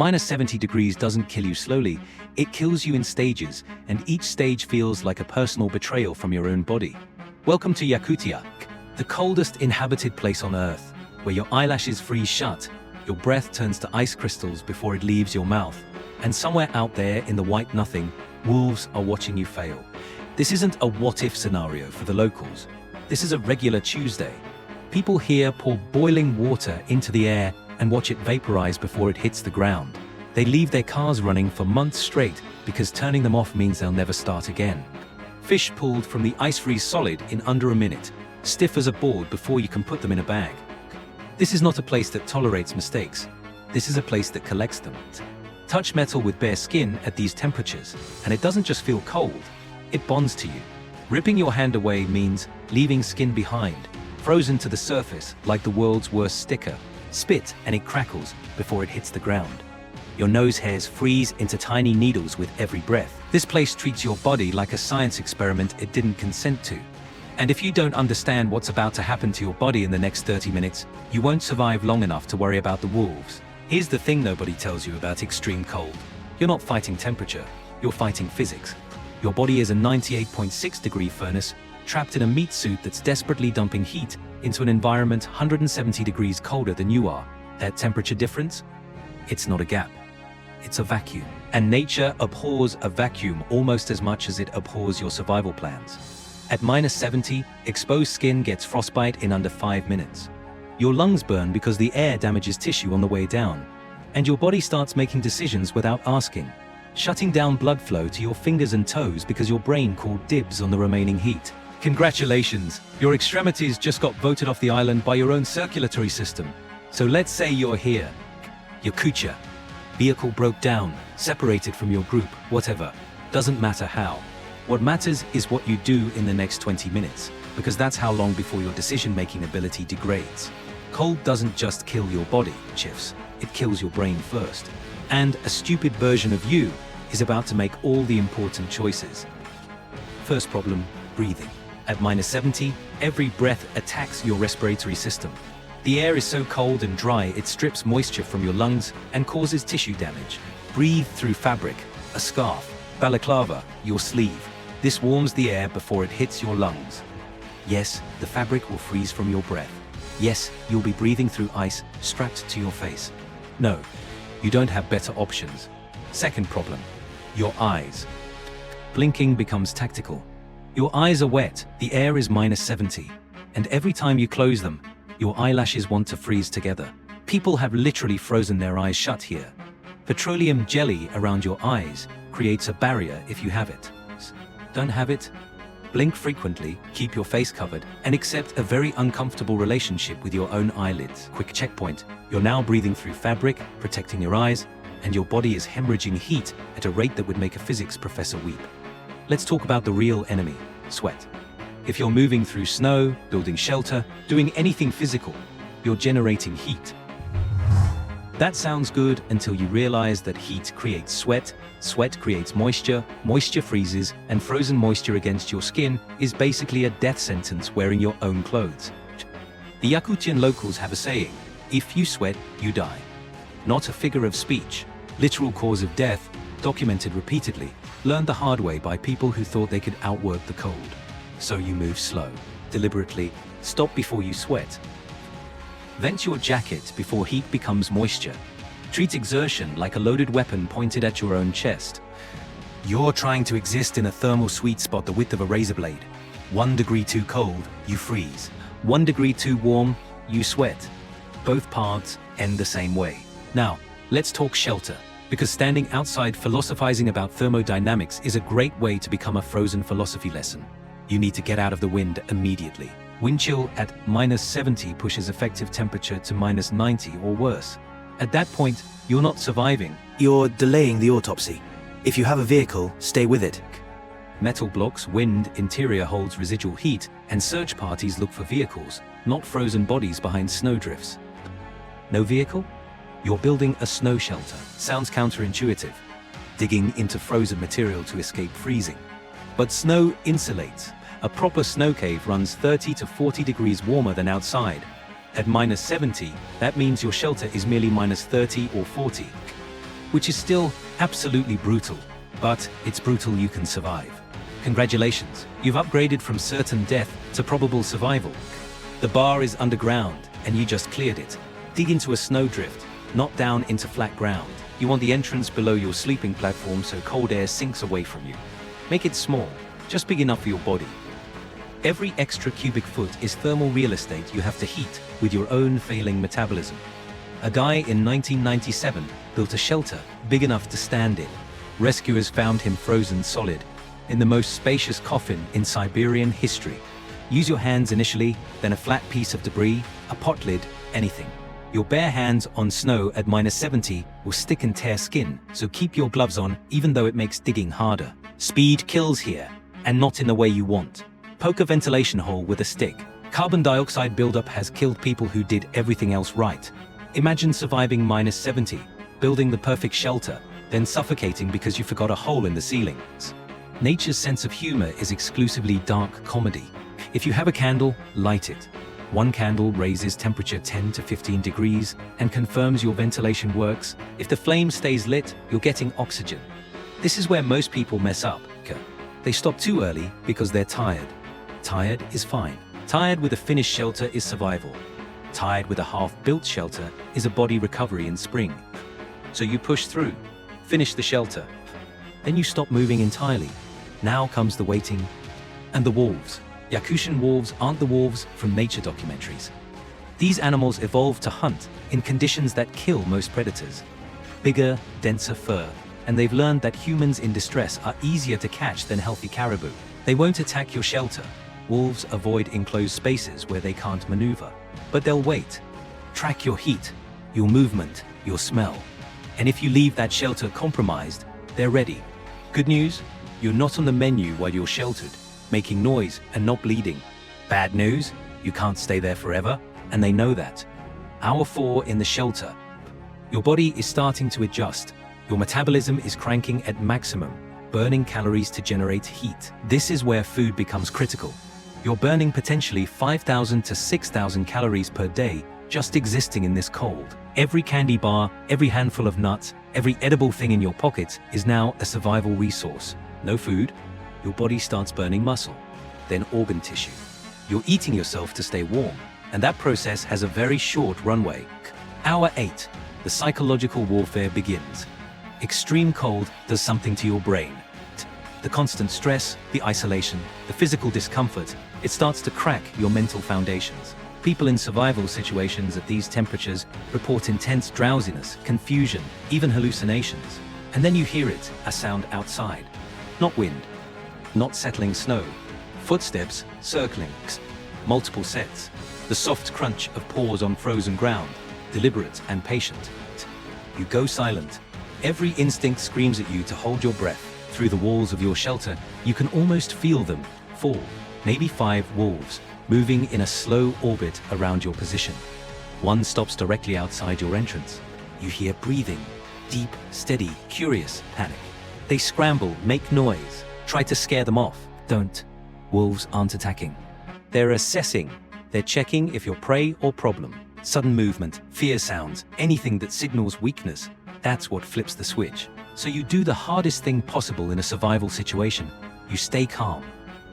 Minus 70 degrees doesn't kill you slowly, it kills you in stages, and each stage feels like a personal betrayal from your own body. Welcome to Yakutia, the coldest inhabited place on Earth, where your eyelashes freeze shut, your breath turns to ice crystals before it leaves your mouth, and somewhere out there in the white nothing, wolves are watching you fail. This isn't a what-if scenario for the locals. This is a regular Tuesday. People here pour boiling water into the air and watch it vaporize before it hits the ground. They leave their cars running for months straight because turning them off means they'll never start again. Fish pulled from the ice-freeze solid in under a minute, stiff as a board before you can put them in a bag. This is not a place that tolerates mistakes. This is a place that collects them. Touch metal with bare skin at these temperatures, and it doesn't just feel cold, it bonds to you. Ripping your hand away means leaving skin behind, frozen to the surface like the world's worst sticker. Spit and it crackles before it hits the ground. Your nose hairs freeze into tiny needles with every breath. This place treats your body like a science experiment it didn't consent to. And if you don't understand what's about to happen to your body in the next 30 minutes, you won't survive long enough to worry about the wolves. Here's the thing nobody tells you about extreme cold. You're not fighting temperature, you're fighting physics. Your body is a 98.6-degree furnace, trapped in a meat suit that's desperately dumping heat into an environment 170 degrees colder than you are. That temperature difference? It's not a gap. It's a vacuum. And nature abhors a vacuum almost as much as it abhors your survival plans. At minus 70, exposed skin gets frostbite in under 5 minutes. Your lungs burn because the air damages tissue on the way down. And your body starts making decisions without asking, shutting down blood flow to your fingers and toes because your brain called dibs on the remaining heat. Congratulations, your extremities just got voted off the island by your own circulatory system. So let's say you're here. Yakutia. Vehicle broke down, separated from your group, whatever. Doesn't matter how. What matters is what you do in the next 20 minutes, because that's how long before your decision-making ability degrades. Cold doesn't just kill your body, Chiefs. It kills your brain first. And a stupid version of you is about to make all the important choices. First problem, breathing. At minus 70, every breath attacks your respiratory system. The air is so cold and dry it strips moisture from your lungs and causes tissue damage. Breathe through fabric, a scarf, balaclava, your sleeve. This warms the air before it hits your lungs. Yes, the fabric will freeze from your breath. Yes, you'll be breathing through ice strapped to your face. No, you don't have better options. Second problem, your eyes. Blinking becomes tactical. Your eyes are wet, the air is minus 70, and every time you close them, your eyelashes want to freeze together. People have literally frozen their eyes shut here. Petroleum jelly around your eyes creates a barrier if you have it. Don't have it? Blink frequently, keep your face covered, and accept a very uncomfortable relationship with your own eyelids. Quick checkpoint, you're now breathing through fabric, protecting your eyes, and your body is hemorrhaging heat at a rate that would make a physics professor weep. Let's talk about the real enemy, sweat. If you're moving through snow, building shelter, doing anything physical, you're generating heat. That sounds good until you realize that heat creates sweat, sweat creates moisture, moisture freezes, and frozen moisture against your skin is basically a death sentence wearing your own clothes. The Yakutian locals have a saying, if you sweat, you die. Not a figure of speech. Literal cause of death, documented repeatedly, learned the hard way by people who thought they could outwork the cold. So you move slow, deliberately, stop before you sweat. Vent your jacket before heat becomes moisture. Treat exertion like a loaded weapon pointed at your own chest. You're trying to exist in a thermal sweet spot the width of a razor blade. 1 degree too cold, you freeze. 1 degree too warm, you sweat. Both paths end the same way. Now, let's talk shelter, because standing outside philosophizing about thermodynamics is a great way to become a frozen philosophy lesson. You need to get out of the wind immediately. Wind chill at minus 70 pushes effective temperature to minus 90 or worse. At that point, you're not surviving. You're delaying the autopsy. If you have a vehicle, stay with it. Metal blocks, wind, interior holds residual heat, and search parties look for vehicles, not frozen bodies behind snowdrifts. No vehicle? You're building a snow shelter. Sounds counterintuitive. Digging into frozen material to escape freezing. But snow insulates. A proper snow cave runs 30 to 40 degrees warmer than outside. At minus 70, that means your shelter is merely minus 30 or 40. which is still absolutely brutal, but it's brutal you can survive. Congratulations, you've upgraded from certain death to probable survival. The bar is underground, and you just cleared it. Dig into a snowdrift, not down into flat ground. You want the entrance below your sleeping platform so cold air sinks away from you. Make it small, just big enough for your body. Every extra cubic foot is thermal real estate you have to heat with your own failing metabolism. A guy in 1997 built a shelter big enough to stand in. Rescuers found him frozen solid in the most spacious coffin in Siberian history. Use your hands initially, then a flat piece of debris, a pot lid, anything. Your bare hands on snow at -70 will stick and tear skin, so keep your gloves on even though it makes digging harder. Speed kills here, and not in the way you want. Poke a ventilation hole with a stick. Carbon dioxide buildup has killed people who did everything else right. Imagine surviving -70, building the perfect shelter, then suffocating because you forgot a hole in the ceilings. Nature's sense of humor is exclusively dark comedy. If you have a candle, light it. One candle raises temperature 10 to 15 degrees and confirms your ventilation works. If the flame stays lit, you're getting oxygen. This is where most people mess up. They stop too early because they're tired. Tired is fine. Tired with a finished shelter is survival. Tired with a half-built shelter is a body recovery in spring. So you push through, finish the shelter. Then you stop moving entirely. Now comes the waiting and the wolves. Yakutian wolves aren't the wolves from nature documentaries. These animals evolved to hunt in conditions that kill most predators. Bigger, denser fur, and they've learned that humans in distress are easier to catch than healthy caribou. They won't attack your shelter. Wolves avoid enclosed spaces where they can't maneuver. But they'll wait, track your heat, your movement, your smell. And if you leave that shelter compromised, they're ready. Good news, you're not on the menu while you're sheltered, making noise and not bleeding. Bad news, you can't stay there forever, and they know that. Hour 4 in the shelter. Your body is starting to adjust. Your metabolism is cranking at maximum, burning calories to generate heat. This is where food becomes critical. You're burning potentially 5,000 to 6,000 calories per day just existing in this cold. Every candy bar, every handful of nuts, every edible thing in your pocket is now a survival resource. No food, your body starts burning muscle, then organ tissue. You're eating yourself to stay warm, and that process has a very short runway. Hour 8, the psychological warfare begins. Extreme cold does something to your brain. The constant stress, the isolation, the physical discomfort, it starts to crack your mental foundations. People in survival situations at these temperatures report intense drowsiness, confusion, even hallucinations. And then you hear it, a sound outside. Not wind, not settling snow, footsteps, circling, multiple sets, the soft crunch of paws on frozen ground, deliberate and patient. You go silent. Every instinct screams at you to hold your breath. Through the walls of your shelter, you can almost feel them, 4, maybe 5 wolves, moving in a slow orbit around your position. One stops directly outside your entrance. You hear breathing, deep, steady, curious, panic. They scramble, make noise, try to scare them off. Don't. Wolves aren't attacking. They're assessing. They're checking if you're prey or problem. Sudden movement, fear sounds, anything that signals weakness. That's what flips the switch. So you do the hardest thing possible in a survival situation. You stay calm.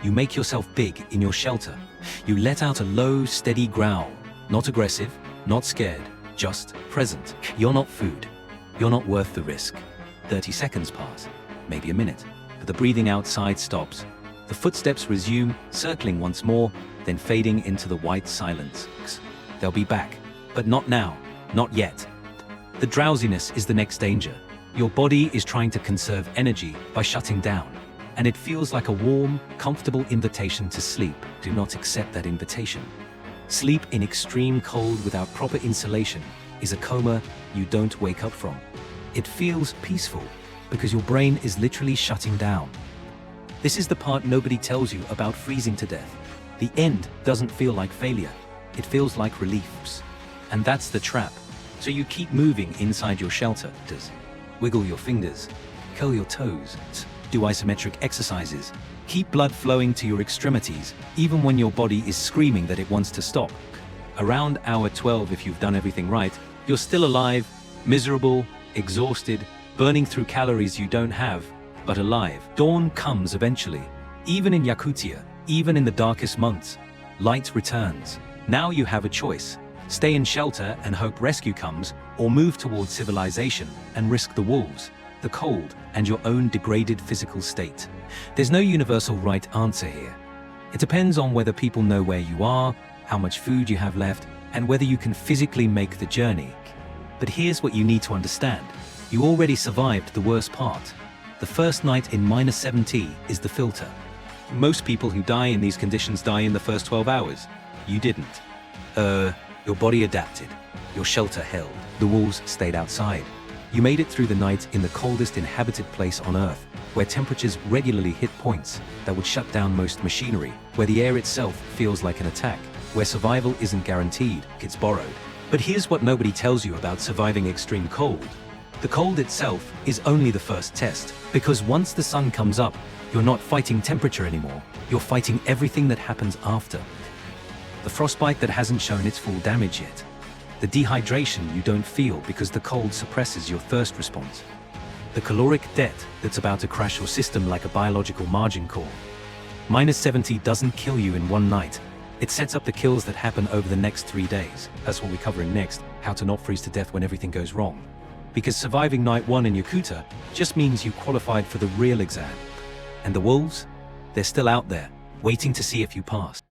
You make yourself big in your shelter. You let out a low, steady growl. Not aggressive, not scared, just present. You're not food. You're not worth the risk. 30 seconds pass, maybe a minute, but the breathing outside stops. The footsteps resume, circling once more, then fading into the white silence. They'll be back, but not now, not yet. The drowsiness is the next danger. Your body is trying to conserve energy by shutting down, and it feels like a warm, comfortable invitation to sleep. Do not accept that invitation. Sleep in extreme cold without proper insulation is a coma you don't wake up from. It feels peaceful because your brain is literally shutting down. This is the part nobody tells you about freezing to death. The end doesn't feel like failure. It feels like relief. And that's the trap. So you keep moving inside your shelter. Wiggle your fingers, curl your toes, do isometric exercises. Keep blood flowing to your extremities, even when your body is screaming that it wants to stop. Around hour 12, if you've done everything right, you're still alive, miserable, exhausted, burning through calories you don't have, but alive. Dawn comes eventually. Even in Yakutia, even in the darkest months, light returns. Now you have a choice. Stay in shelter and hope rescue comes, or move towards civilization and risk the wolves, the cold, and your own degraded physical state. There's no universal right answer here. It depends on whether people know where you are, how much food you have left, and whether you can physically make the journey. But here's what you need to understand. You already survived the worst part. The first night in -70 is the filter. Most people who die in these conditions die in the first 12 hours. You didn't. Your body adapted. Your shelter held. The wolves stayed outside. You made it through the night in the coldest inhabited place on Earth, where temperatures regularly hit points that would shut down most machinery, where the air itself feels like an attack, where survival isn't guaranteed, it's borrowed. But here's what nobody tells you about surviving extreme cold. The cold itself is only the first test, because once the sun comes up, you're not fighting temperature anymore, you're fighting everything that happens after. The frostbite that hasn't shown its full damage yet. The dehydration you don't feel because the cold suppresses your thirst response. The caloric debt that's about to crash your system like a biological margin call. -70 doesn't kill you in one night. It sets up the kills that happen over the next 3 days. That's what we're covering next, how to not freeze to death when everything goes wrong. Because surviving night 1 in Yakutia just means you qualified for the real exam. And the wolves? They're still out there, waiting to see if you pass.